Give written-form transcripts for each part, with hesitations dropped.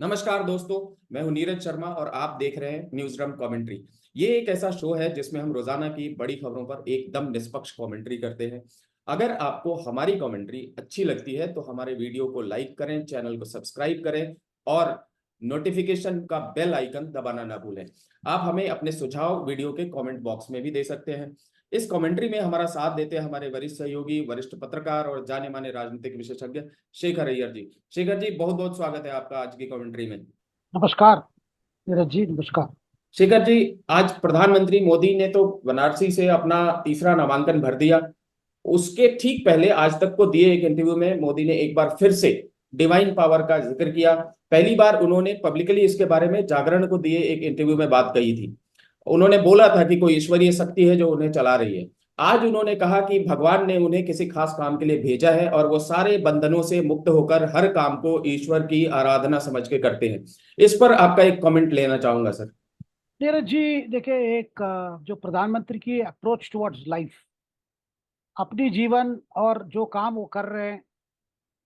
नमस्कार दोस्तों। मैं हूं नीरज शर्मा और आप देख रहे हैं न्यूज ड्रम कमेंट्री। ये एक ऐसा शो है जिसमें हम रोजाना की बड़ी खबरों पर एकदम निष्पक्ष कमेंट्री करते हैं। अगर आपको हमारी कमेंट्री अच्छी लगती है तो हमारे वीडियो को लाइक करें, चैनल को सब्सक्राइब करें और नोटिफिकेशन का बेल आइकन दबाना ना भूलें। आप हमें अपने सुझाव वीडियो के कमेंट बॉक्स में भी दे सकते हैं। इस कमेंट्री में हमारा साथ देते हैं हमारे वरिष्ठ सहयोगी, वरिष्ठ पत्रकार और जाने माने राजनीतिक विशेषज्ञ शेखर अय्यर जी। शेखर जी, बहुत बहुत स्वागत है आपका आज की कमेंट्री में। नमस्कार नीरज जी, नमस्कार। शेखर जी, आज प्रधानमंत्री मोदी ने तो बनारसी से अपना तीसरा नामांकन भर दिया। उसके ठीक पहले आज तक को दिए एक इंटरव्यू में मोदी ने एक बार फिर से डिवाइन पावर का जिक्र किया। पहली बार उन्होंने पब्लिकली इसके बारे में जागरण को दिए एक इंटरव्यू में बात कही थी। उन्होंने बोला था कि कोई ईश्वरीय शक्ति है जो उन्हें चला रही है। आज उन्होंने कहा कि भगवान ने उन्हें किसी खास काम के लिए भेजा है और वो सारे बंधनों से मुक्त होकर हर काम को ईश्वर की आराधना समझ के करते हैं। इस पर आपका एक कमेंट लेना चाहूंगा सर। नीरज जी, देखिए, एक जो प्रधानमंत्री की अप्रोच टुवर्ड्स लाइफ, अपनी जीवन और जो काम वो कर रहे हैं,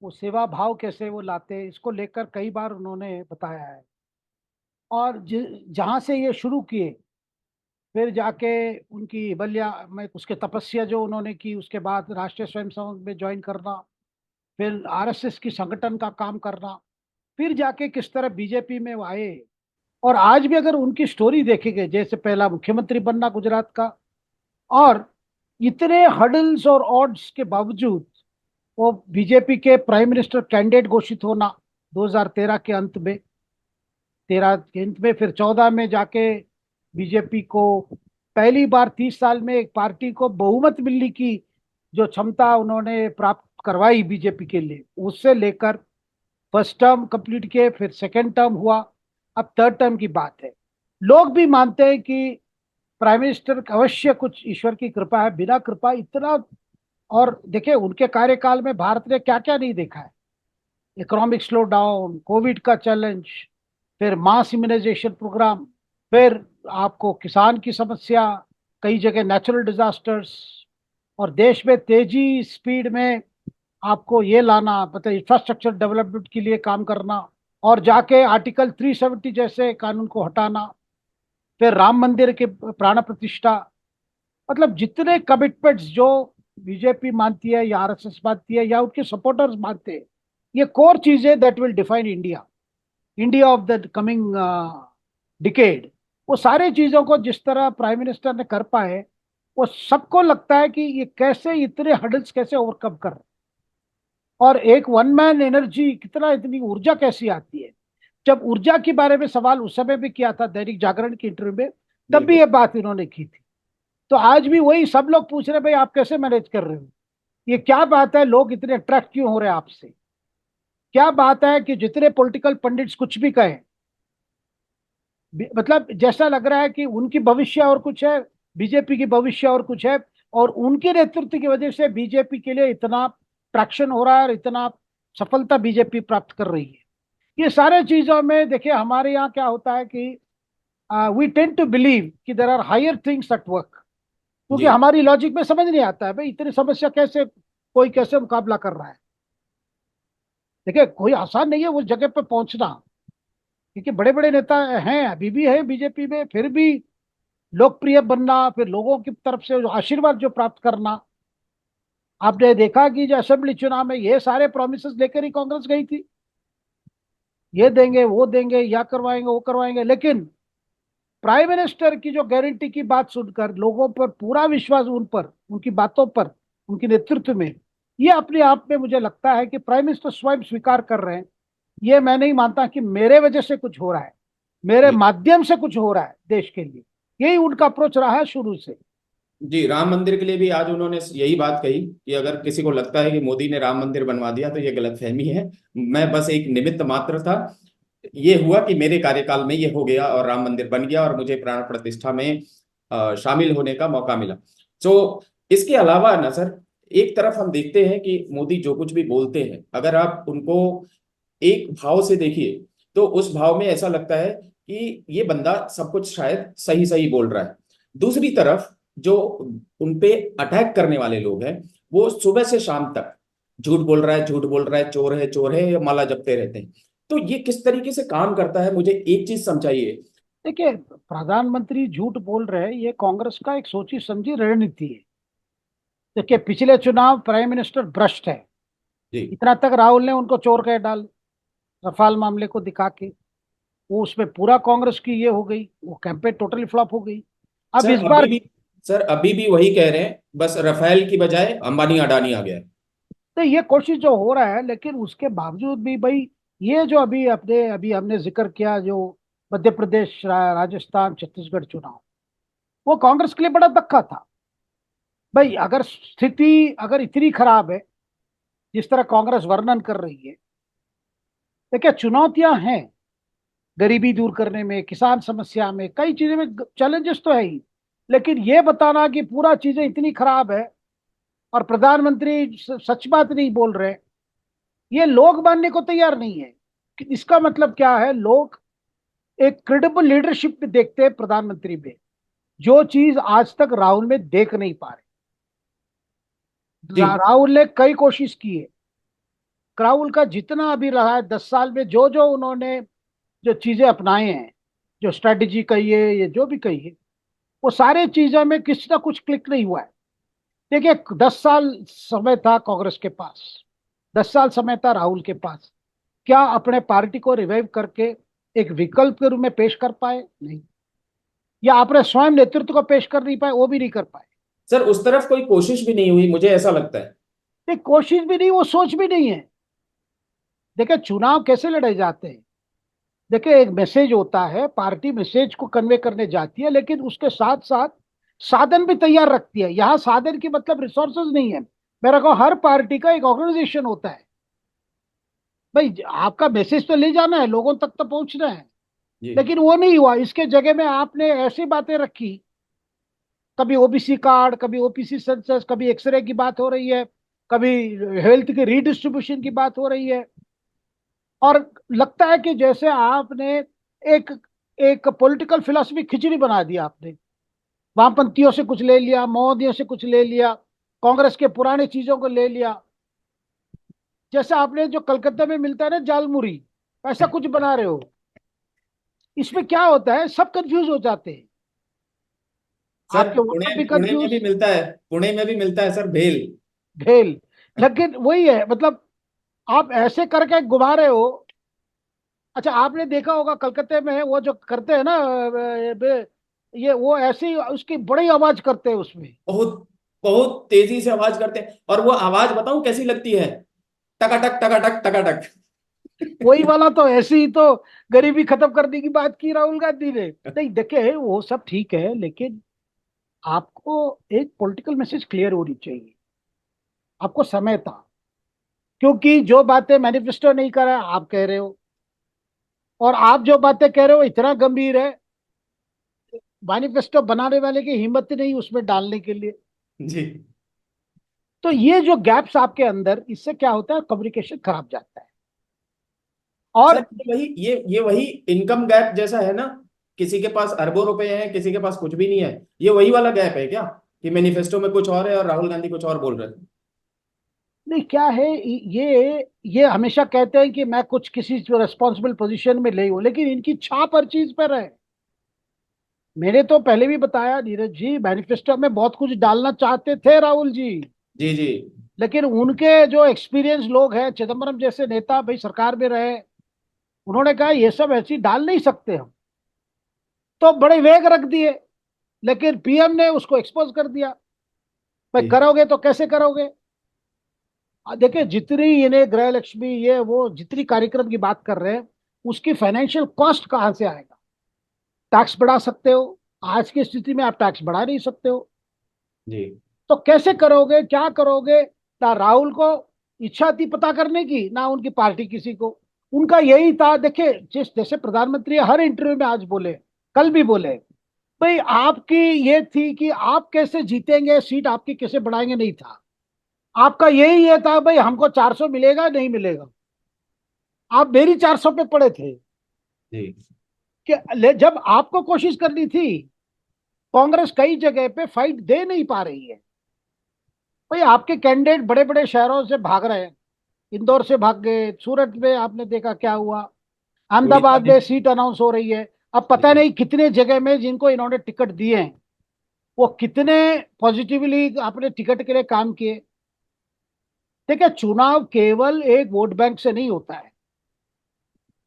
वो सेवा भाव कैसे वो लाते हैं, इसको लेकर कई बार उन्होंने बताया है। और जहाँ से ये शुरू किए, फिर जाके उनकी बलिया में उसके तपस्या जो उन्होंने की, उसके बाद राष्ट्रीय स्वयंसेवक में ज्वाइन करना, फिर आरएसएस की संगठन का काम करना, फिर जाके किस तरह बीजेपी में वो आए। और आज भी अगर उनकी स्टोरी देखेंगे, जैसे पहला मुख्यमंत्री बनना गुजरात का, और इतने हडल्स और ऑड्स के बावजूद वो बीजेपी के प्राइम मिनिस्टर कैंडिडेट घोषित होना 2013 के अंत में, 13 के अंत में, फिर 14 में जाके बीजेपी को पहली बार 30 साल में एक पार्टी को बहुमत मिलने की जो क्षमता उन्होंने प्राप्त करवाई बीजेपी के लिए, उससे लेकर फर्स्ट टर्म कंप्लीट किए, फिर सेकेंड टर्म हुआ, अब थर्ड टर्म की बात है। लोग भी मानते हैं कि प्राइम मिनिस्टर अवश्य कुछ ईश्वर की कृपा है, बिना कृपा इतना। और देखिए, उनके कार्यकाल में भारत ने क्या क्या नहीं देखा है। इकोनॉमिक स्लो डाउन, कोविड का चैलेंज, फिर मास इम्यूनाइजेशन प्रोग्राम, फिर आपको किसान की समस्या, कई जगह नेचुरल डिजास्टर्स, और देश में तेजी स्पीड में आपको ये लाना, मतलब इंफ्रास्ट्रक्चर डेवलपमेंट के लिए काम करना, और जाके आर्टिकल 370 जैसे कानून को हटाना, फिर राम मंदिर के प्राण प्रतिष्ठा। मतलब जितने कमिटमेंट्स जो बीजेपी मानती है या आरएसएस मानती है या उनके सपोर्टर्स मानते हैं, ये कोर चीजें that will define India, India of the coming decade, वो सारी चीजों को जिस तरह प्राइम मिनिस्टर ने कर पाए, वो सबको लगता है कि ये कैसे इतने हडल्स कैसे ओवरकम कर रहे हैं। और एक वन मैन एनर्जी, कितना इतनी ऊर्जा कैसी आती है। जब ऊर्जा के बारे में सवाल उस समय भी किया था दैनिक जागरण के इंटरव्यू में, तब भी बिल्कुल। ये बात इन्होंने की थी। तो आज भी वही सब लोग पूछ रहे हैं, भाई आप कैसे मैनेज कर रहे हो, ये क्या बात है, लोग इतने अट्रैक्ट क्यों हो रहे हैं आपसे। क्या बात है कि जितने पॉलिटिकल पंडित्स कुछ भी कहें, मतलब जैसा लग रहा है कि उनकी भविष्य और कुछ है, बीजेपी की भविष्य और कुछ है, और उनके नेतृत्व की वजह से बीजेपी के लिए इतना ट्रैक्शन हो रहा है और इतना सफलता बीजेपी प्राप्त कर रही है। ये सारे चीजों में देखिए, हमारे यहाँ क्या होता है कि वी टेंड टू बिलीव कि there are higher things at work, क्योंकि जी। हमारी लॉजिक में समझ नहीं आता है भाई इतनी समस्या कैसे, कोई कैसे मुकाबला कर रहा है। देखिए, कोई आसान नहीं है उस जगह पे पहुंचना, क्योंकि बड़े बड़े नेता हैं, अभी भी है बीजेपी में, फिर भी लोकप्रिय बनना, फिर लोगों की तरफ से जो आशीर्वाद जो प्राप्त करना। आपने देखा कि जो असेंबली चुनाव में ये सारे प्रोमिस लेकर ही कांग्रेस गई थी, ये देंगे वो देंगे, या करवाएंगे वो करवाएंगे, लेकिन प्राइम मिनिस्टर की जो गारंटी की बात सुनकर लोगों पर पूरा विश्वास, उन पर, उनकी बातों पर, उनके नेतृत्व में, ये अपने आप में मुझे लगता है कि प्राइम मिनिस्टर स्वयं स्वीकार कर रहे हैं, ये मैं नहीं मानता कि मेरे वजह से कुछ हो रहा है, मेरे बिल्कुल। माध्यम से कुछ हो रहा है देश के लिए। यही उनका अप्रोच रहा है शुरू से। जी, राम मंदिर के लिए भी आज उन्होंने यही बात कही कि अगर किसी को लगता है कि मोदी ने राम मंदिर बनवा दिया तो ये गलतफहमी है। मैं बस एक निमित्त मात्र था। ये हुआ कि मेरे कार्यकाल में ये हो गया और राम मंदिर बन गया और मुझे प्राण प्रतिष्ठा में शामिल होने का मौका मिला। तो इसके अलावा ना सर, एक तरफ हम देखते हैं कि मोदी जो कुछ भी बोलते हैं, अगर आप उनको एक भाव से देखिए तो उस भाव में ऐसा लगता है कि ये बंदा सब कुछ शायद सही सही बोल रहा है। दूसरी तरफ जो उनपे अटैक करने वाले लोग हैं, वो सुबह से शाम तक झूठ बोल रहा है, झूठ बोल रहा है, चोर है, चोर है, या माला जपते रहते हैं। तो ये किस तरीके से काम करता है, मुझे एक चीज समझाइए। देखिए, प्रधानमंत्री झूठ बोल रहे हैं, ये कांग्रेस का एक सोची समझी रणनीति है। देखिए, पिछले चुनाव प्राइम मिनिस्टर भ्रष्ट है, जी इतना तक राहुल ने उनको चोर कह डाल, रफाल मामले को दिखा के। वो उसमें पूरा कांग्रेस की ये हो गई, वो कैंपेन टोटली फ्लॉप हो गई। अब सर, इस बार अभी भी वही कह रहे हैं, बस राफेल की बजाय अंबानी अडानी आ गया है। तो ये कोशिश जो हो रहा है, लेकिन उसके बावजूद भी भाई, ये जो अभी हमने जिक्र किया, जो मध्य प्रदेश, राजस्थान, छत्तीसगढ़ चुनाव, वो कांग्रेस के लिए बड़ा धक्का था। भाई, अगर स्थिति अगर इतनी खराब है जिस तरह कांग्रेस वर्णन कर रही है, देखिए चुनौतियां हैं, गरीबी दूर करने में, किसान समस्या में, कई चीजों में चैलेंजेस तो है ही। लेकिन ये बताना कि पूरा चीजें इतनी खराब है और प्रधानमंत्री सच बात नहीं बोल रहे, ये लोग मानने को तैयार नहीं है। कि इसका मतलब क्या है, लोग एक क्रेडिबल लीडरशिप देखते हैं प्रधानमंत्री में, जो चीज आज तक राहुल में देख नहीं पा रहे। जी राहुल ने कई कोशिश की है। राहुल का जितना अभी रहा है 10 साल में, जो जो उन्होंने जो चीजें अपनाए हैं, जो स्ट्रेटेजी कही है, ये जो भी कही है, वो सारे चीजों में किसी ना कुछ क्लिक नहीं हुआ है। देखिए, 10 साल समय था कांग्रेस के पास, 10 साल समय था राहुल के पास। क्या अपने पार्टी को रिवाइव करके एक विकल्प के रूप में पेश कर पाए? नहीं। या अपने स्वयं नेतृत्व को पेश कर नहीं पाए, वो भी नहीं कर पाए। सर, उस तरफ कोई कोशिश भी नहीं हुई, मुझे ऐसा लगता है। नहीं, कोशिश भी नहीं, वो सोच भी नहीं है। देखिए, चुनाव कैसे लड़े जाते हैं। देखिए, एक मैसेज होता है, पार्टी मैसेज को कन्वे करने जाती है, लेकिन उसके साथ साथ साधन भी तैयार रखती है। यहाँ साधन की मतलब रिसोर्सेज नहीं है। मेरा को हर पार्टी का एक ऑर्गेनाइजेशन होता है। भाई, आपका मैसेज तो ले जाना है, लोगों तक तो पहुंचना है। जी लेकिन वो नहीं हुआ। इसके जगह में आपने ऐसी बातें रखी, कभी ओबीसी कार्ड, कभी ओबीसी सेंसस, कभी एक्सरे की बात हो रही है, कभी हेल्थ के रीडिस्ट्रीब्यूशन की बात हो रही है। और लगता है कि जैसे आपने एक एक पॉलिटिकल फिलोसफी खिचड़ी बना दी आपने। वामपंथियों से कुछ ले लिया, माओवादियों से कुछ ले लिया, कांग्रेस के पुराने चीजों को ले लिया। जैसे आपने जो कलकत्ता में मिलता है ना जालमुरी, ऐसा कुछ बना रहे हो। इसमें क्या होता है, सब कंफ्यूज हो जाते हैं। सर, आपके पुणे वोटर भी पुणे में भी कंफ्यूज। मिलता है, पुणे में भी मिलता है सर, भेल। भेल। लेकिन वही है, मतलब आप ऐसे करके घुमा रहे हो। अच्छा, आपने देखा होगा कलकत्ते में वो जो करते हैं ना, ये वो ऐसे ही उसकी बड़ी आवाज करते हैं उसमें। बहुत बहुत तेजी से आवाज करते हैं, और वो आवाज बताऊं कैसी लगती है? टकाटक टकाटक टकाटक। वही वाला तो ऐसे ही तो गरीबी खत्म करने की बात की राहुल गांधी ने। नहीं, देखे वो सब ठीक है, लेकिन आपको एक पॉलिटिकल मैसेज क्लियर होनी चाहिए। आपको समय था, क्योंकि जो बातें मैनिफेस्टो नहीं करा आप कह रहे हो, और आप जो बातें कह रहे हो इतना गंभीर है, मैनिफेस्टो बनाने वाले की हिम्मत ही नहीं उसमें डालने के लिए। जी तो ये जो गैप्स आपके अंदर, इससे क्या होता है, कम्युनिकेशन खराब जाता है। सर, और ये वही इनकम गैप जैसा है ना। किसी के पास अरबों रुपए हैं, किसी के पास कुछ भी नहीं है। ये वही वाला गैप है क्या, कि मैनिफेस्टो में कुछ और है और राहुल गांधी कुछ और बोल रहे हैं? नहीं, क्या है, ये हमेशा कहते हैं कि मैं कुछ किसी रिस्पॉन्सिबल पोजीशन में नहीं हूं, लेकिन इनकी छाप हर चीज पर है। मैंने तो पहले भी बताया नीरज जी, मैनिफेस्टो में बहुत कुछ डालना चाहते थे राहुल जी। जी जी लेकिन उनके जो एक्सपीरियंस लोग हैं, चिदम्बरम जैसे नेता भाई सरकार में रहे, उन्होंने कहा ये सब ऐसी डाल नहीं सकते हम। तो बड़े वेग रख दिए, लेकिन पीएम ने उसको एक्सपोज कर दिया। भाई, जी करोगे तो कैसे करोगे? देखिए, जितनी इन्हें गृह लक्ष्मी ये वो जितनी कार्यक्रम की बात कर रहे हैं, उसकी फाइनेंशियल कॉस्ट कहां से आएगा? टैक्स बढ़ा सकते हो, आज की स्थिति में आप टैक्स बढ़ा नहीं सकते हो। जी तो कैसे करोगे, क्या करोगे? ना राहुल को इच्छा थी पता करने की, ना उनकी पार्टी किसी को। उनका यही था। देखिए, जिस जैसे प्रधानमंत्री हर इंटरव्यू में आज बोले, कल भी बोले, भाई आपकी ये थी कि आप कैसे जीतेंगे, सीट आपकी कैसे बढ़ाएंगे, नहीं था। आपका यही ये था, भाई हमको 400 मिलेगा नहीं मिलेगा। आप मेरी 400 पे पड़े थे। जी कि जब आपको कोशिश करनी थी, कांग्रेस कई जगह पे फाइट दे नहीं पा रही है। भाई, आपके कैंडिडेट बड़े बड़े शहरों से भाग रहे हैं, इंदौर से भाग गए, सूरत में आपने देखा क्या हुआ, उड़ीसा अहमदाबाद में। में सीट अनाउंस हो रही है। अब पता जी नहीं कितने जगह में जिनको इन्होंने टिकट दिए हैं वो कितने पॉजिटिवली अपने टिकट के लिए काम किए। देखिए, चुनाव केवल एक वोट बैंक से नहीं होता है।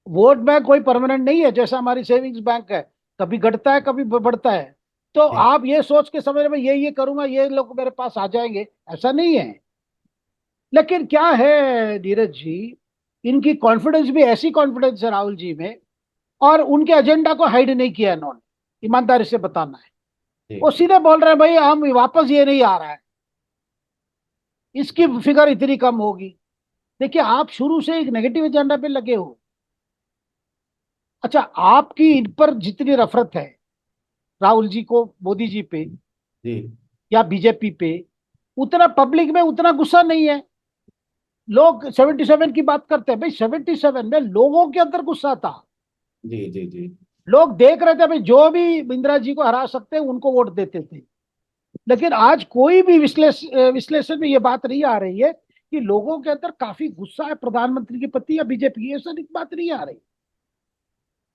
वोट बैंक कोई परमानेंट नहीं है, जैसा हमारी सेविंग्स बैंक है, कभी घटता है कभी बढ़ता है। तो जी आप ये सोच के समझ रहे मैं ये करूंगा ये लोग मेरे पास आ जाएंगे, ऐसा नहीं है। लेकिन क्या है नीरज जी, इनकी कॉन्फिडेंस भी ऐसी कॉन्फिडेंस है राहुल जी में, और उनके एजेंडा को हाइड नहीं किया इन्होंने, ईमानदारी से बताना है। जी वो सीधे बोल रहे हैं भाई हम वापस ये नहीं आ रहा है, इसकी फिगर इतनी कम होगी। देखिए, आप शुरू से एक नेगेटिव एजेंडा पे लगे हो। अच्छा, आपकी इन पर जितनी नफरत है राहुल जी को, मोदी जी पे जी या बीजेपी पे, उतना पब्लिक में उतना गुस्सा नहीं है। लोग 77 की बात करते हैं, भाई 77 में लोगों के अंदर गुस्सा था। जी जी जी लोग देख रहे थे भाई जो भी इंदिरा जी को हरा सकते हैं उनको वोट देते थे। लेकिन आज कोई भी विश्लेषण में ये बात नहीं आ रही है कि लोगों के अंदर काफी गुस्सा है प्रधानमंत्री के प्रति या बीजेपी की, ऐसा बात नहीं आ रही।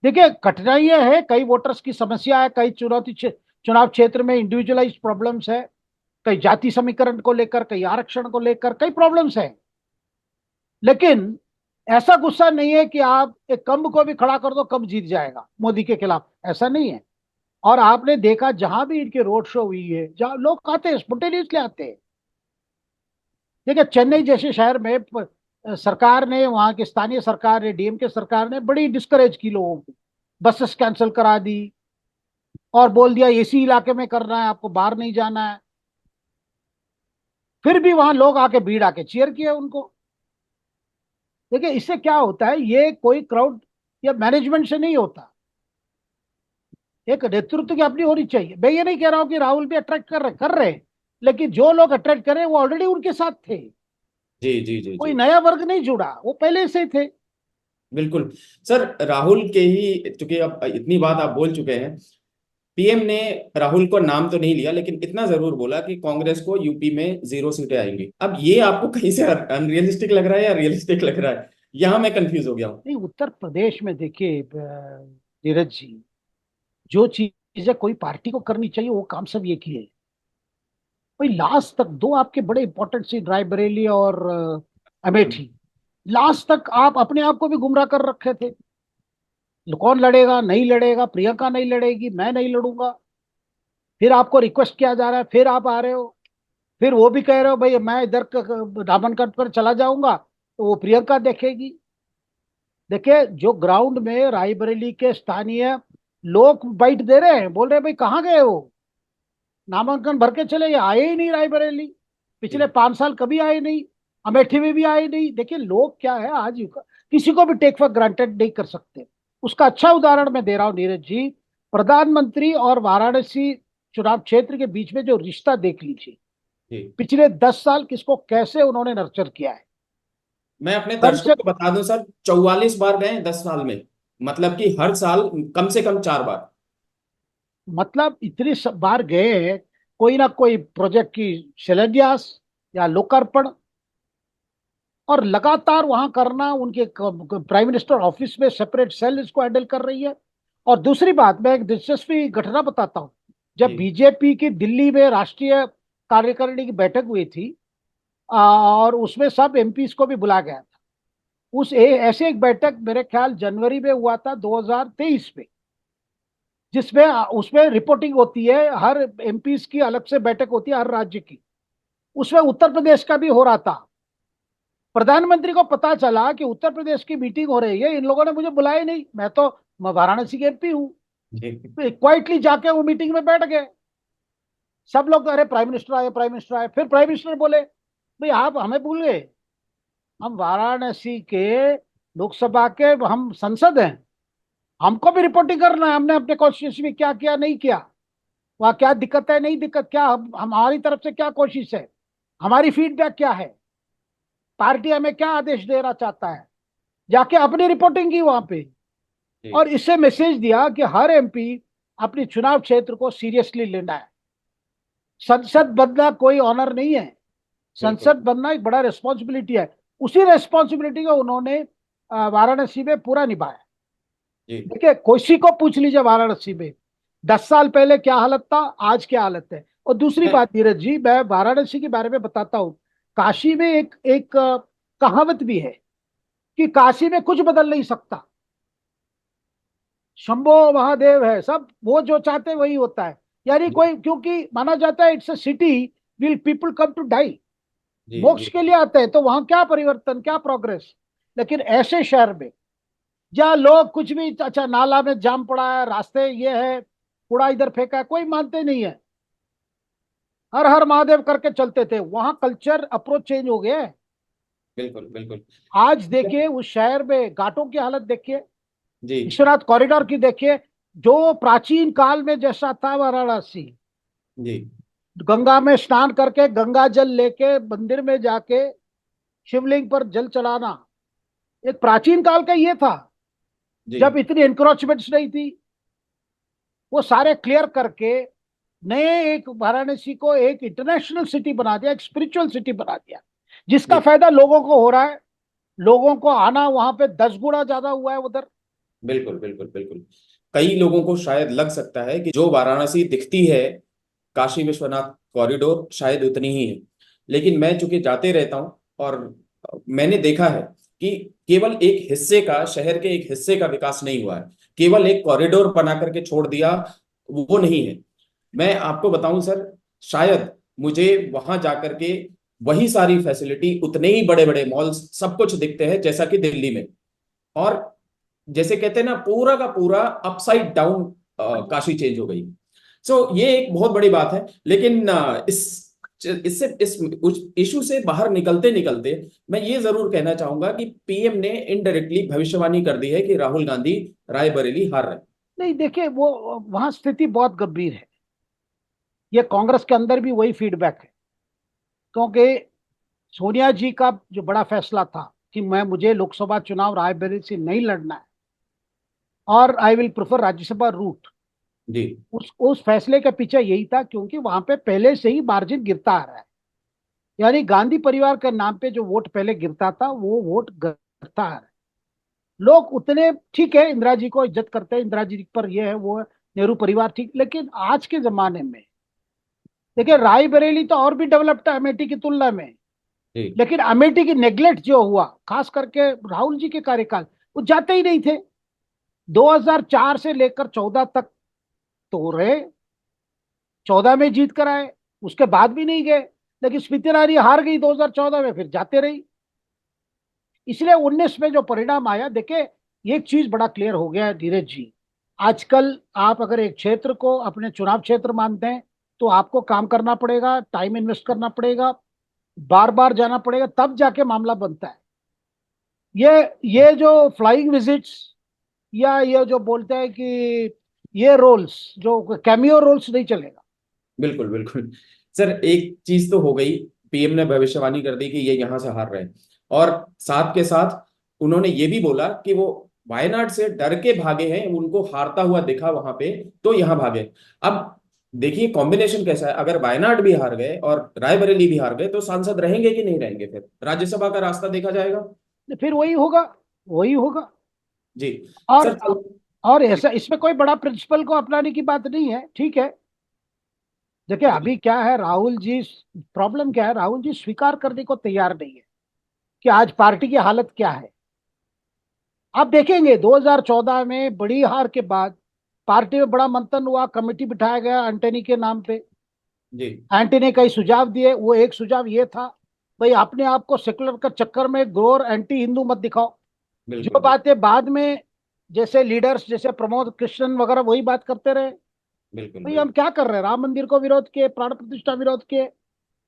देखिए, कठिनाइयां है, कई वोटर्स की समस्या है, कई चुनाव क्षेत्र में इंडिविजुअलाइज प्रॉब्लम्स है, कई जाति समीकरण को लेकर, कई आरक्षण को लेकर कई प्रॉब्लम्स है। लेकिन ऐसा गुस्सा नहीं है कि आप एक कम्ब को भी खड़ा कर दो कब जीत जाएगा मोदी के खिलाफ, ऐसा नहीं है। और आपने देखा जहां भी इनके रोड शो हुई है, जहां लोग आते हैं स्पॉन्टेनियसली आते हैं। देखिए, चेन्नई जैसे शहर में सरकार ने, वहां की स्थानीय सरकार ने, डीएमके सरकार ने बड़ी डिस्करेज की लोगों को, बसेस कैंसिल करा दी और बोल दिया एसी इलाके में करना है, आपको बाहर नहीं जाना है। फिर भी वहां लोग आके भीड़ आके चीयर किए उनको। देखिए, इससे क्या होता है, ये कोई क्राउड या मैनेजमेंट से नहीं होता, एक नेतृत्व की अपनी होनी चाहिए। मैं ये नहीं कह रहा हूं कि राहुल भी अट्रैक्ट कर रहे हैं, लेकिन जो लोग अट्रैक्ट कर रहे हैं वो ऑलरेडी उनके साथ थे। जी जी जी कोई जी नया वर्ग नहीं जुड़ा, वो पहले से ही थे। बिल्कुल। सर, राहुल के ही, चूंकि अब इतनी बात आप बोल चुके हैं, पीएम ने राहुल को नाम तो नहीं लिया, लेकिन इतना जरूर बोला कि कांग्रेस को यूपी में 0 सीटें आएंगी। अब ये आपको कहीं से अनरियलिस्टिक लग रहा है या रियलिस्टिक लग रहा है? यहां मैं कंफ्यूज हो गया हूँ। नहीं, उत्तर प्रदेश में देखिए नीरज जी, जो चीजें कोई पार्टी को करनी चाहिए वो काम सब ये किए। भाई लास्ट तक दो आपके बड़े इंपॉर्टेंट सीट रायबरेली और अमेठी, लास्ट तक आप अपने आप को भी गुमराह कर रखे थे। कौन लड़ेगा नहीं लड़ेगा, प्रियंका नहीं लड़ेगी, मैं नहीं लड़ूंगा। फिर आपको रिक्वेस्ट किया जा रहा है, फिर आप आ रहे हो। फिर वो भी कह रहे हो भाई मैं इधर नामांकन पर चला जाऊंगा तो वो प्रियंका देखेगी। देखिए, जो ग्राउंड में रायबरेली के स्थानीय लोग बाइट दे रहे हैं, बोल रहे हैं भाई कहाँ गए हो, नामांकन भर के चले, ये आए ही नहीं रायबरेली, पिछले जी 5 साल कभी आए नहीं, अमेठी में भी आए नहीं। देखिए, लोग क्या है आज किसी को भी टेक फॉर ग्रांटेड नहीं कर सकते। उसका अच्छा उदाहरण मैं दे रहा हूं नीरज जी, प्रधानमंत्री और वाराणसी चुनाव क्षेत्र के बीच में जो रिश्ता देख लीजिए, जी पिछले 10 साल किसको कैसे उन्होंने नर्चर किया है। मैं अपने दर्शकों नर्चर को बता दूं सर, 44 बार गए 10 साल में। मतलब कि हर साल कम से कम 4 बार। मतलब इतनी बार गए हैं, कोई ना कोई प्रोजेक्ट की शिलान्यास या लोकार्पण, और लगातार वहां करना, उनके प्राइम मिनिस्टर ऑफिस में सेपरेट सेल इसको हैंडल कर रही है। और दूसरी बात, मैं एक दिलचस्पी घटना बताता हूं। जब जी बीजेपी की दिल्ली में राष्ट्रीय कार्यकारिणी की बैठक हुई थी, और उसमें सब एमपीज को भी बुलाया गया था। ऐसे एक बैठक मेरे ख्याल जनवरी में हुआ था 2023 में, जिसमें उसमें रिपोर्टिंग होती है, हर एमपीज की अलग से बैठक होती है हर राज्य की। उसमें उत्तर प्रदेश का भी हो रहा था। प्रधानमंत्री को पता चला कि उत्तर प्रदेश की मीटिंग हो रही है, इन लोगों ने मुझे बुलाया नहीं, मैं वाराणसी के एमपी हूँ। जी क्वाइटली जाके वो मीटिंग में बैठ गए। सब लोग अरे प्राइम मिनिस्टर आए, प्राइम मिनिस्टर आए। फिर प्राइम मिनिस्टर बोले भाई आप हमें भूल गए, हम वाराणसी के लोकसभा के हम संसद हैं, हमको भी रिपोर्टिंग करना है, हमने अपने कॉन्स्टिट्यूंसी में क्या किया नहीं किया, वहाँ क्या दिक्कत है नहीं दिक्कत, क्या हमारी तरफ से क्या कोशिश है, हमारी फीडबैक क्या है, पार्टी हमें क्या आदेश देना चाहता है। जाके अपनी रिपोर्टिंग की वहां पे, जी और इससे मैसेज दिया कि हर एमपी अपनी चुनाव क्षेत्र को सीरियसली लेना है। संसद बनना कोई ऑनर नहीं है, बिल्कुल। संसद बनना एक बड़ा रिस्पॉन्सिबिलिटी है। उसी रिस्पॉन्सिबिलिटी को उन्होंने वाराणसी में पूरा निभाया। जी। देखिए किसी को पूछ लीजिए वाराणसी में 10 साल पहले क्या हालत था, आज क्या हालत है। और दूसरी मैं बात नीरज जी, मैं वाराणसी के बारे में बताता हूँ। काशी में एक एक कहावत भी है कि काशी में कुछ बदल नहीं सकता, शंभो महादेव है, सब वो जो चाहते हैं वही होता है। यानी जी कोई, क्योंकि माना जाता है it's a city will people come to die, जी मोक्ष जी के लिए आते हैं, तो वहां क्या परिवर्तन, क्या प्रोग्रेस। लेकिन ऐसे शहर में जहाँ लोग कुछ भी, अच्छा नाला में जाम पड़ा है, रास्ते ये है, कूड़ा इधर फेंका है, कोई मानते नहीं है, हर हर महादेव करके चलते थे, वहां कल्चर अप्रोच चेंज हो गया है। बिल्कुल बिल्कुल। आज देखिए उस शहर में घाटों की हालत देखिए, जी विश्वनाथ कॉरिडोर की देखिए, जो प्राचीन काल में जैसा था वाराणसी, जी गंगा में स्नान करके गंगा जल लेके मंदिर में जाके शिवलिंग पर जल चढ़ाना, एक प्राचीन काल का ये था, जी जब इतनी इंक्रोचमेंट्स नहीं थी। वो सारे क्लियर करके नए एक वाराणसी को एक इंटरनेशनल सिटी बना दिया, एक स्पिरिचुअल सिटी बना दिया, जिसका जी। फायदा लोगों को हो रहा है। लोगों को आना वहां पे 10 गुना ज्यादा हुआ है उधर। बिल्कुल बिल्कुल बिल्कुल। कई लोगों को शायद लग सकता है कि जो वाराणसी दिखती है काशी विश्वनाथ कॉरिडोर शायद उतनी ही है, लेकिन मैं चूंकि जाते रहता हूं और मैंने देखा है कि केवल एक हिस्से का, शहर के एक हिस्से का विकास नहीं हुआ है, केवल एक कॉरिडोर बना करके छोड़ दिया वो नहीं है। मैं आपको बताऊं सर, शायद मुझे वहां जाकर के वही सारी फैसिलिटी, उतने ही बड़े बड़े मॉल्स, सब कुछ दिखते हैं जैसा कि दिल्ली में। और जैसे कहते हैं ना, पूरा का पूरा अपसाइड डाउन काशी चेंज हो गई। सो ये एक बहुत बड़ी बात है। लेकिन इससे इस इशू से बाहर निकलते निकलते मैं ये जरूर कहना चाहूंगा कि पीएम ने इनडायरेक्टली भविष्यवाणी कर दी है कि राहुल गांधी रायबरेली हार रहे नहीं देखिए, वो वहां स्थिति बहुत गंभीर है। ये कांग्रेस के अंदर भी वही फीडबैक है, क्योंकि सोनिया जी का जो बड़ा फैसला था कि मैं, मुझे लोकसभा चुनाव रायबरेली से नहीं लड़ना है और I will prefer Rajya Sabha route, हैं। जी उस फैसले के पीछे यही था, क्योंकि वहां पे पहले से ही मार्जिन गिरता आ रहा है। यानी गांधी परिवार के नाम पे जो वोट पहले गिरता था वो वोट गिरता आ रहा है। लोग उतने, ठीक है, इंदिरा जी को इज्जत करते हैं, इंदिरा जी पर ये है वो है, नेहरू परिवार ठीक, लेकिन आज के जमाने में देखिए रायबरेली तो और भी डेवलप्ड है अमेठी की तुलना में। जी लेकिन अमेठी की नेग्लेक्ट जो हुआ, खास करके राहुल जी के कार्यकाल, वो जाते ही नहीं थे। 2004 से लेकर 14 तक तो रहे, 14 में जीत कर आए, उसके बाद भी नहीं गए। लेकिन स्मृति ईरानी हार गई 2014 में, फिर जाते रही। इसलिए 19 में जो परिणाम आया, देखे ये चीज बड़ा क्लियर हो गया है धीरज जी। आजकल आप अगर एक क्षेत्र को अपने चुनाव क्षेत्र मानते हैं, तो आपको काम करना पड़ेगा, टाइम इन्वेस्ट करना पड़ेगा, बार बार जाना पड़ेगा, तब जाके मामला बनता है। ये ये जो फ्लाइंग विजिट्स, या ये जो बोलते हैं कि ये रोल्स, जो कैमियो रोल्स, नहीं चलेगा। बिल्कुल बिल्कुल। सर एक चीज तो हो गई, पीएम ने भविष्यवाणी कर दी कि ये यहां से हार रहे हैं, और साथ के साथ उन्होंने ये भी बोला कि वो वायनाड से डर के भागे हैं, उनको हारता हुआ दिखा वहां पे तो यहां भागे। अब देखिए कॉम्बिनेशन कैसा है, अगर वायनाड भी हार गए और रायबरेली भी हार गए तो सांसद रहेंगे कि नहीं रहेंगे, फिर राज्यसभा का रास्ता देखा जाएगा। फिर वही होगा, वही होगा। जी और सर चल। और ऐसा, इसमें कोई बड़ा प्रिंसिपल को अपनाने की बात नहीं है, ठीक है। देखिए जी अभी क्या है, राहुल जी, प्रॉब्लम क्या है, राहुल जी स्वीकार करने को तैयार नहीं है कि आज पार्टी की हालत क्या है। आप देखेंगे 2014 में बड़ी हार के बाद पार्टी में बड़ा मंथन हुआ, कमेटी बिठाया गया एंटनी के नाम पे। जी एंटी ने कई सुझाव दिए, वो एक सुझाव ये था, भाई अपने आप को सेकुलर के चक्कर में गौर एंटी हिंदू मत दिखाओ। जो बिल्कुल बातें बाद में जैसे लीडर्स जैसे प्रमोद कृष्णन वगैरह वही बात करते रहे, बिल्कुल भाई हम बिल्कुल क्या कर रहे हैं, राम मंदिर को विरोध किए, प्राण प्रतिष्ठा विरोध किए,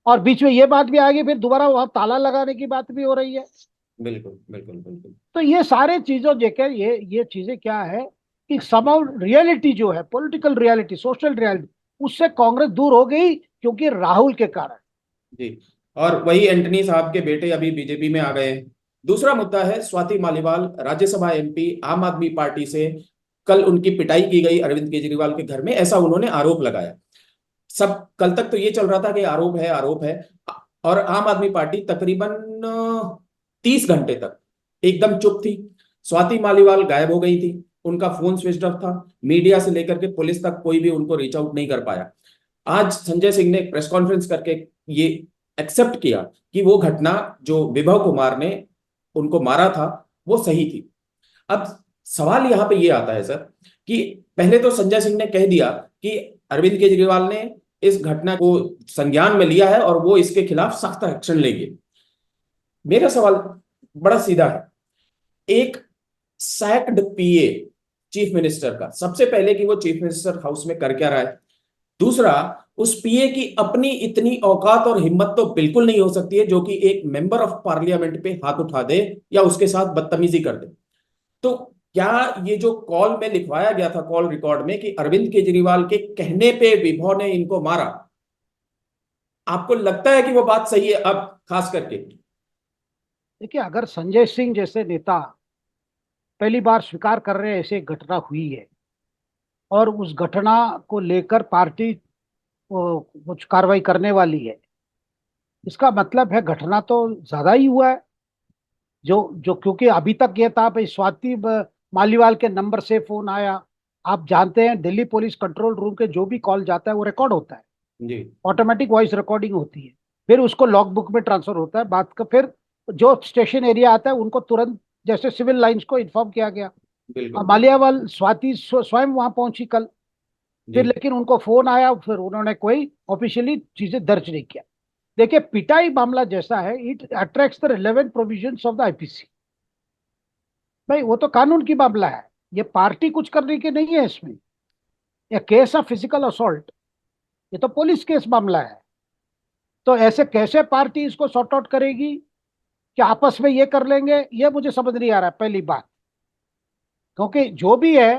और बीच में ये बात भी आ गई, फिर दोबारा वहां ताला लगाने की बात भी हो रही है। बिल्कुल बिल्कुल बिल्कुल। तो ये सारे चीजों देखकर ये चीजें क्या है कि समहाउ रियलिटी जो है, पॉलिटिकल रियलिटी, सोशल रियलिटी, उससे कांग्रेस दूर हो गई, क्योंकि राहुल के कारण। जी। और वही एंटनी साहब के बेटे अभी बीजेपी में आ गए। दूसरा मुद्दा है स्वाति मालीवाल, राज्यसभा एमपी आम आदमी पार्टी से। कल उनकी पिटाई की गई अरविंद केजरीवाल के घर में, ऐसा उन्होंने आरोप लगाया। सब कल तक तो ये चल रहा था कि आरोप है, आरोप है। और आम आदमी पार्टी तकरीबन 30 घंटे तक एकदम चुप थी। स्वाति मालीवाल गायब हो गई थी। उनका फोन स्विच ऑफ था, मीडिया से लेकर के पुलिस तक कोई भी उनको रीच आउट नहीं कर पाया। आज संजय सिंह ने एक प्रेस कॉन्फ्रेंस करके ये एक्सेप्ट किया कि वो घटना जो विभव कुमार ने उनको मारा था वो सही थी। अब सवाल यहाँ पे ये आता है सर कि पहले तो संजय सिंह ने कह दिया कि अरविंद केजरीवाल ने इस घटना को संज्ञान में लिया है और वो इसके खिलाफ सख्त एक्शन लेंगे। मेरा सवाल बड़ा सीधा है, एक सैक्ड पीए चीफ मिनिस्टर का, सबसे पहले कि वो चीफ मिनिस्टर हाउस में कर क्या रहा है, दूसरा उस पीए की अपनी इतनी औकात और हिम्मत तो बिल्कुल नहीं हो सकती है जो कि एक मेंबर ऑफ पार्लियामेंट पे हाथ उठा दे या उसके साथ बदतमीजी कर दे। तो क्या ये जो कॉल में लिखवाया गया था कॉल रिकॉर्ड में कि अरविंद केजरीवाल के कहने पे विभो ने इनको मारा, आपको लगता है कि वो बात सही है? अब खास करके देखिए, अगर संजय सिंह जैसे नेता पहली बार स्वीकार कर रहे हैं ऐसे एक घटना हुई है और उस घटना को लेकर पार्टी कुछ कार्रवाई करने वाली है, इसका मतलब है घटना तो ज्यादा ही हुआ है। जो जो क्योंकि अभी तक ये था भाई स्वाति मालीवाल के नंबर से फोन आया। आप जानते हैं दिल्ली पुलिस कंट्रोल रूम के जो भी कॉल जाता है वो रिकॉर्ड होता है, जी ऑटोमेटिक वॉइस रिकॉर्डिंग होती है, फिर उसको लॉग बुक में ट्रांसफर होता है। बात का फिर जो स्टेशन एरिया आता है उनको तुरंत जैसे सिविल लाइंस को इन्फॉर्म किया गया। बिल्कुल मालियावाल स्वाति स्वयं वहां पहुंची कल, जी फिर लेकिन उनको फोन आया, फिर उन्होंने कोई ऑफिशियली चीजें दर्ज नहीं किया। देखिए, पिटाई मामला जैसा है, it attracts the relevant provisions of the IPC. भाई वो तो कानून की मामला है, ये पार्टी कुछ करने की नहीं है इसमें। ये केस ऑफ फिजिकल असॉल्ट, ये तो पुलिस केस मामला है। तो ऐसे कैसे पार्टी इसको सॉर्ट आउट करेगी कि आपस में ये कर लेंगे, ये मुझे समझ नहीं आ रहा है पहली बात। क्योंकि जो भी है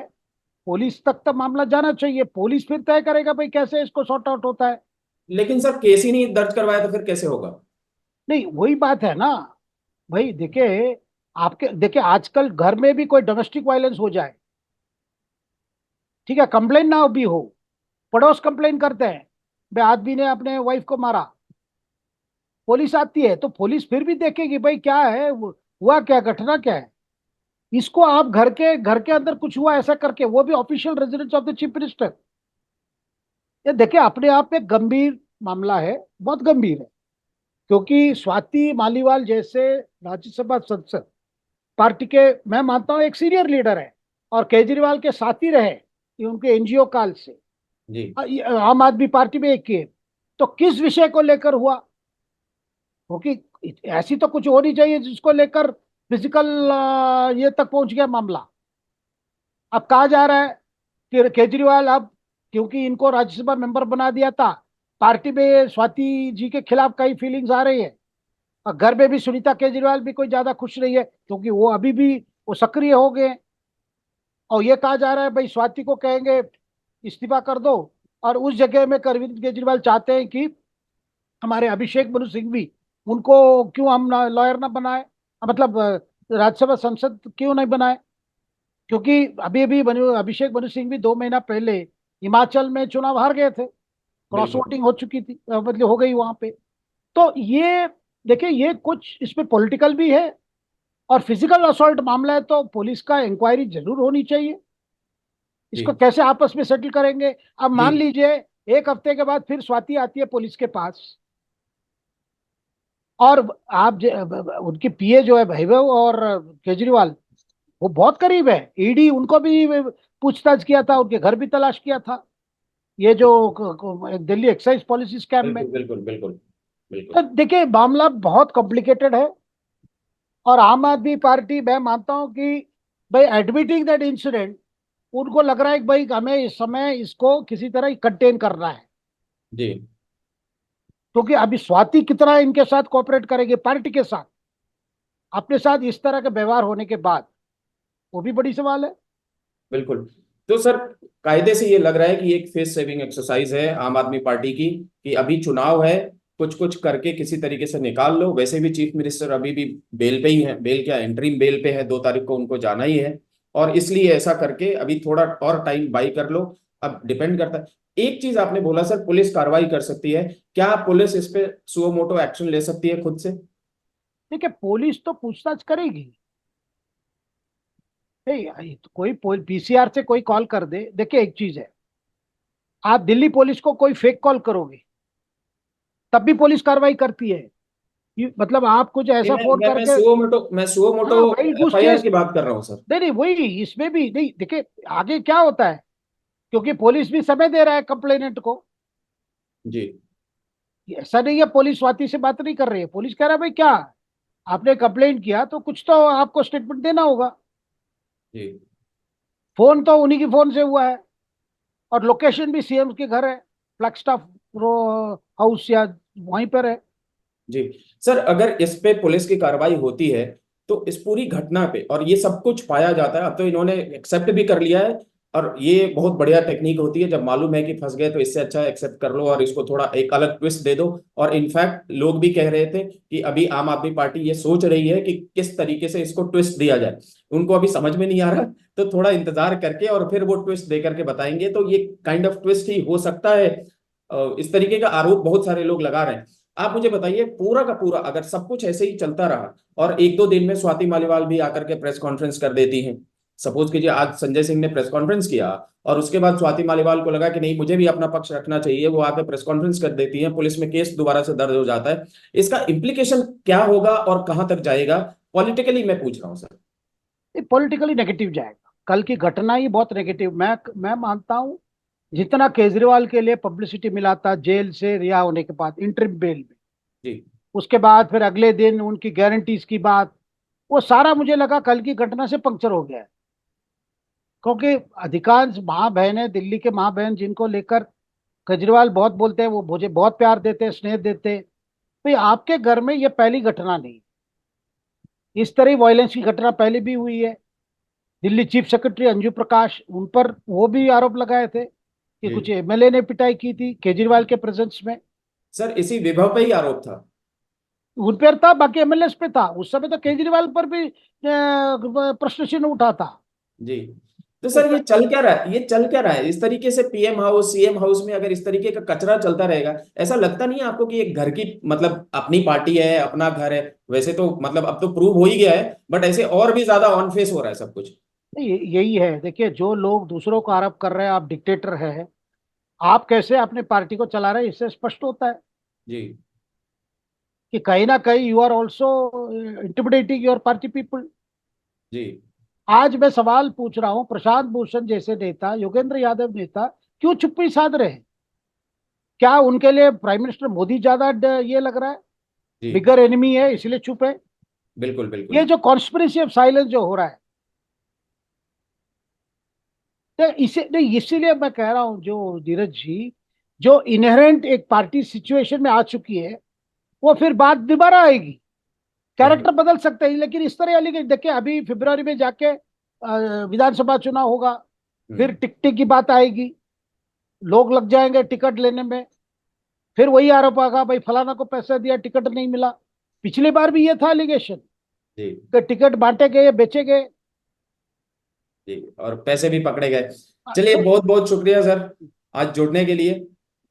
पुलिस तक तो मामला जाना चाहिए, पुलिस फिर तय करेगा भाई कैसे इसको सॉर्ट आउट होता है। लेकिन सर केस ही नहीं दर्ज करवाया तो फिर कैसे होगा? नहीं, वही बात है ना भाई। देखिए, आपके देखिए आजकल घर में भी कोई डोमेस्टिक वायलेंस हो जाए, ठीक है, कंप्लेन ना भी हो, पड़ोस कंप्लेन करते हैं भाई आदमी ने अपने वाइफ को मारा, पुलिस आती है तो पुलिस फिर भी देखेगी भाई क्या है हुआ क्या, घटना क्या है। इसको आप घर के अंदर कुछ हुआ ऐसा करके, वो भी official residence of the chief minister, ये देखिए अपने आप में गंभीर मामला है, बहुत गंभीर है। क्योंकि स्वाति मालीवाल जैसे राज्यसभा सांसद पार्टी के, मैं मानता हूं एक सीनियर लीडर है और केजरीवाल के साथी रहे ये उनके एनजीओ काल से, जी ये आम आदमी पार्टी में एक किए, तो किस विषय को लेकर हुआ? क्योंकि ऐसी तो कुछ होनी चाहिए जिसको लेकर फिजिकल ये तक पहुंच गया मामला। अब कहा जा रहा है कि केजरीवाल अब, क्योंकि इनको राज्यसभा मेंबर बना दिया था, पार्टी में स्वाति जी के खिलाफ कई फीलिंग्स आ रही है और घर में भी सुनीता केजरीवाल भी कोई ज्यादा खुश नहीं है क्योंकि वो अभी भी वो सक्रिय हो गए। और ये कहा जा रहा है भाई स्वाति को कहेंगे इस्तीफा कर दो और उस जगह में अरविंद केजरीवाल चाहते हैं कि हमारे अभिषेक मनु सिंह भी, उनको क्यों हम लॉयर ना बनाए, मतलब राज्यसभा सांसद क्यों नहीं बनाए? क्योंकि अभी अभी अभिषेक मनु सिंह भी 2 महीना पहले हिमाचल में चुनाव हार गए थे, क्रॉस बिल्कुल वोटिंग हो चुकी थी, मतलब हो गई वहां पे। तो ये देखिए, ये कुछ इसमें पॉलिटिकल भी है और फिजिकल असॉल्ट मामला है तो पुलिस का इंक्वायरी जरूर होनी चाहिए। इसको जी कैसे आपस में सेटल करेंगे? अब जी मान लीजिए एक हफ्ते के बाद फिर स्वाति आती है पुलिस के पास और आप उनके पीए जो है वैभव और केजरीवाल, वो बहुत करीब है, ईडी उनको भी पूछताछ किया था, उनके घर भी तलाश किया था, ये जो दिल्ली एक्साइज पॉलिसी स्कैम में। बिल्कुल बिल्कुल बिल्कुल तो बिल्कुल देखिए मामला बहुत कॉम्प्लिकेटेड है और आम आदमी पार्टी, मैं मानता हूं कि भाई एडमिटिंग दैट इंसिडेंट, उनको लग रहा है कि भाई हमें इस समय इसको किसी तरह कंटेन करना है। जी क्योंकि अभी स्वाति कितना इनके साथ कोऑपरेट करेगी पार्टी के साथ, अपने साथ इस तरह का व्यवहार होने के बाद, वो भी बड़ी सवाल है। बिल्कुल। तो सर कायदे से ये लग रहा है कि एक फेस सेविंग एक्सरसाइज है आम आदमी पार्टी की कि अभी चुनाव है, कुछ कुछ करके किसी तरीके से निकाल लो। वैसे भी चीफ मिनिस्टर अभी भी बेल पे ही है, बेल क्या इंटरिम बेल पे है, 2 तारीख को उनको जाना ही है। और इसलिए ऐसा करके अभी थोड़ा और टाइम बाई कर लो। अब डिपेंड करता है। एक चीज आपने बोला सर, पुलिस कार्रवाई कर सकती है, क्या पुलिस इस पे सुओ मोटो एक्शन ले सकती है खुद से? देखिए पुलिस तो पूछताछ करेगी, नहीं, तो कोई पीसीआर से कोई कॉल कर दे। देखिए एक चीज है, आप दिल्ली पुलिस को कोई फेक कॉल करोगे तब भी पुलिस कार्रवाई करती है। मतलब आप कुछ नहीं, ऐसा फोन करके, मैं सुओ मोटो हाँ वाइल्ड गूस एफआईआर चेस। की बात कर रहा हूँ सर। नहीं नहीं, वही इसमें भी नहीं। देखिए आगे क्या होता है, क्योंकि पुलिस भी समय दे रहा है कंप्लेनेंट को। जी ऐसा नहीं है पुलिस स्वाति से बात नहीं कर रही है, पुलिस कह रहा है भाई क्या आपने कंप्लेंट किया तो कुछ तो आपको स्टेटमेंट देना होगा। जी फोन तो उन्हीं की फोन से हुआ है, और लोकेशन भी सीएम के घर है, फ्लैगस्टाफ हाउस या वहीं पर है। जी सर, अगर इस पे पुलिस की कार्रवाई होती है तो इस पूरी घटना पे और ये सब कुछ पाया जाता है, अब तो इन्होंने एक्सेप्ट भी कर लिया है। और ये बहुत बढ़िया टेक्निक होती है, जब मालूम है कि फंस गए तो इससे अच्छा एक्सेप्ट कर लो और इसको थोड़ा एक अलग ट्विस्ट दे दो। और इनफैक्ट लोग भी कह रहे थे कि अभी आम आदमी पार्टी ये सोच रही है कि किस तरीके से इसको ट्विस्ट दिया जाए। उनको अभी समझ में नहीं आ रहा, तो थोड़ा इंतजार करके और फिर वो ट्विस्ट दे करके बताएंगे, तो ये काइंड ऑफ ट्विस्ट ही हो सकता है। इस तरीके का आरोप बहुत सारे लोग लगा रहे हैं। आप मुझे बताइए, पूरा का पूरा अगर सब कुछ ऐसे ही चलता रहा और एक दो दिन में स्वाति मालीवाल भी आकर के प्रेस कॉन्फ्रेंस कर देती हैं, सपोज कीजिए आज संजय सिंह ने प्रेस कॉन्फ्रेंस किया और उसके बाद स्वाति मालीवाल को लगा कि नहीं मुझे भी अपना पक्ष रखना चाहिए, वो आकर प्रेस कॉन्फ्रेंस कर देती हैं, पुलिस में केस दोबारा से दर्ज हो जाता है, इसका इम्प्लीकेशन क्या होगा और कहां तक जाएगा? पॉलिटिकली मैं पूछ रहा हूं सर। ये पॉलिटिकली नेगेटिव जाएगा। कल की घटना ही बहुत नेगेटिव, मैं मानता हूं। जितना केजरीवाल के लिए पब्लिसिटी मिला था जेल से रिहा होने के बाद इंटरिम बेल में, जी उसके बाद फिर अगले दिन उनकी गारंटीज की बात, वो सारा मुझे लगा कल की घटना से पंक्चर हो गया है। क्योंकि अधिकांश माँ बहनें, दिल्ली के माँ बहन जिनको लेकर केजरीवाल बहुत बोलते हैं, वो मुझे बहुत प्यार देते हैं, स्नेह देते हैं। भाई आपके घर में ये पहली घटना नहीं, इस तरह वायलेंस की घटना पहले भी हुई है। दिल्ली चीफ सेक्रेटरी अंजू प्रकाश, उन पर वो भी आरोप लगाए थे कि जी कुछ एमएलए ने पिटाई की थी केजरीवाल के प्रेजेंस में। सर, इसी विभव पे ही आरोप था। उन पर था, बाकी एमएलए पे था। उस समय तो केजरीवाल पर भी प्रश्न चिन्ह उठा था। जी तो तो सर, ये चल क्या रहा है, ये चल क्या रहा है इस तरीके से? पीएम हाउस सीएम हाउस में अगर इस तरीके का कचरा चलता रहेगा, ऐसा लगता नहीं है आपको कि एक घर की मतलब अपनी पार्टी है, अपना घर है? वैसे तो मतलब अब तो प्रूव हो ही गया है, बट ऐसे और भी ज्यादा ऑन फेस हो रहा है सब कुछ। यही है। देखिए जो लोग दूसरों को आरोप कर रहे हैं आप डिक्टेटर है, आप कैसे अपने पार्टी को चला रहे हैं इससे स्पष्ट होता है जी कि कहीं ना कहीं you are also intimidating your party people. जी आज मैं सवाल पूछ रहा हूं, प्रशांत भूषण जैसे नेता, योगेंद्र यादव नेता क्यों चुप्पी साध रहे हैं? क्या उनके लिए प्राइम मिनिस्टर मोदी ज्यादा ये लग रहा है, जी बिगर एनिमी है इसलिए चुप है? बिल्कुल बिल्कुल। ये जो कॉन्स्पिरेसी ऑफ साइलेंस जो हो रहा है, तो इसे नहीं, इसीलिए मैं कह रहा हूं जो धीरज जी, जो इनहेरेंट एक पार्टी सिचुएशन में आ चुकी है, वो फिर बात दोबारा आएगी। बिल्कुल। कैरेक्टर बदल सकते हैं लेकिन इस तरह वाली देखिए अभी फरवरी में जाके विधानसभा चुनाव होगा, फिर हम्म। टिकट की बात आएगी, लोग लग जाएंगे टिकट लेने में। फिर वही आरोप आएगा भाई फलाना को पैसा दिया टिकट नहीं मिला। पिछली बार भी ये था एलिगेशन जी कि टिकट बांटे गए, बेचे गए। जी, और पैसे भी पकड़े गए। चलिए, तो बहुत बहुत शुक्रिया सर आज जुड़ने के लिए।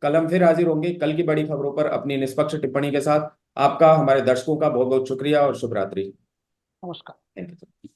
कल हम फिर हाजिर होंगे कल की बड़ी खबरों पर अपनी निष्पक्ष टिप्पणी के साथ। आपका, हमारे दर्शकों का बहुत बहुत शुक्रिया और शुभ रात्रि। नमस्कार। Thank you.